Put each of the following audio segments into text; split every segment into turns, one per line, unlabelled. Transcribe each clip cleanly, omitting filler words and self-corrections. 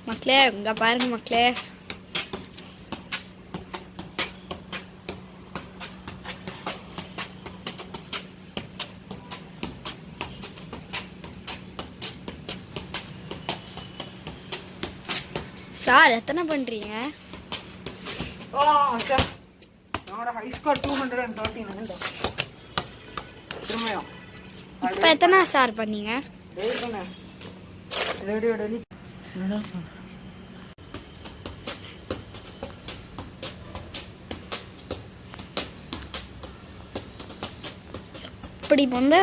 மக்களே இங்க பாருங்க மக்களே. சார் எத்தனை பண்றீங்க?
சார் என்னோட ஹை ஸ்கோர் 239. திரும்பியும்
இப்போ எத்தனை சார் பண்ணீங்க?
ரேடியோ டெலி
இப்படி வந்து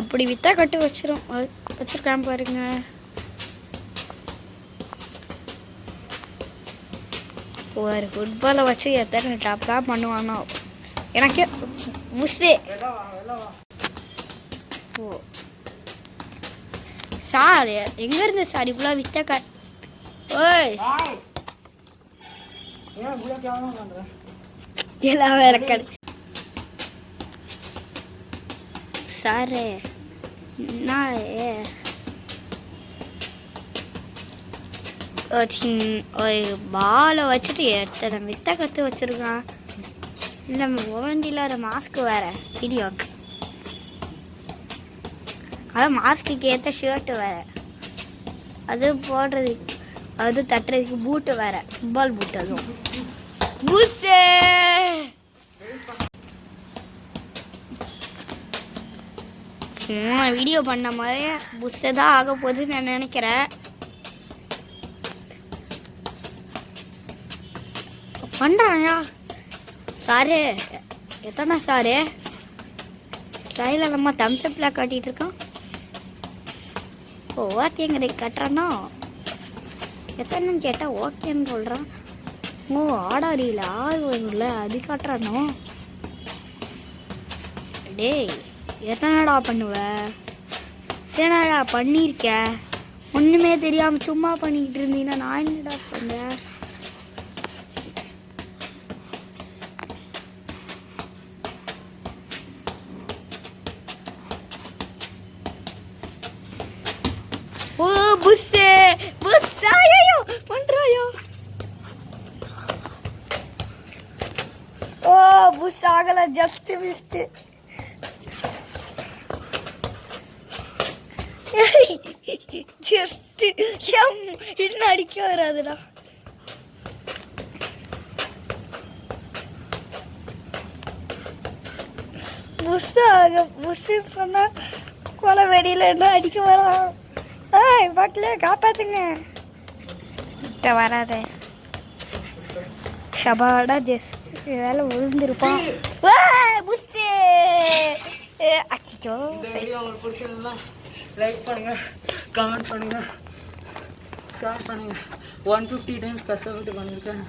எப்படி வித்தா கட்டு வச்சிருக்கான் பாருங்க. ஒரு ஃபுட்பாலை வச்சு எத்தனை டாப் தான் பண்ணுவானோ எனக்கு முஸ்ஸே. ஓ சார் எங்க இருந்து சார் இவ்வளோ வித்த ஓய் எல்லாம் வேற கடை சாரு நான் ஒரு பாலை வச்சுட்டு எத்தனை வித்த கற்று வச்சுருக்கான். இல்லை ஓவண்டியில் ஒரு மாஸ்க்கு வேறு வீடியோக்கு, அதான் மாஸ்க்கு ஏற்ற ஷர்ட்டு வேறு, அது போடுறதுக்கு அது தட்டுறதுக்கு பூட்டு வேறு, ஃபுட்பால் பூட்டு. அதுவும் பூஸ்டே வீடியோ பண்ண மாதிரி புஸ்ஸை தான் ஆக போகுதுன்னு நான் நினைக்கிறேன். பண்ணுறாயா சாரு? எத்தனை சாரு கையில் நம்ம தம்ஸ்அப்பில் கட்டிகிட்டு இருக்கோம். ஓ ஓகேங்கிற கட்டுறானோ எத்தனைன்னு கேட்டால் ஓகேன்னு சொல்கிறான். ஓ ஆடாரியில் வரும்ல அது காட்டுறானோ. டேய் எத்தனைடா பண்ணுவ? என்னடா பண்ணியிருக்க? ஒன்றுமே தெரியாமல் சும்மா பண்ணிக்கிட்டு இருந்தீங்கன்னா நான் என்னடா பண்ணேன்? ஓ புஸ்ஸே புஸ் ஐயோ பண்றாயோ. ஓ புஸ் ஆகல, ஜஸ்ட் மிஸ்ட். ஜஸ்ட் இன்னும் அடிக்க வராதுடா. புஸ் ஆக புஸ் சொன்னா கொலை வெடியில் என்ன அடிக்க வரான். ஏய் பாட்டில காப்பாத்துங்க, கிட்ட வராதே. ஷபாடா ஜஸ்ட் வேலை விழுந்திருப்பான். புஸ்ஸே அச்சோ.
உங்களுக்கு பிடிச்சிருந்தா லைக் பண்ணுங்க, கமெண்ட் பண்ணுங்க, ஷேர் பண்ணுங்க. 150 டைம்ஸ் கஷ்டப்பட்டு பண்ணியிருக்கேன்.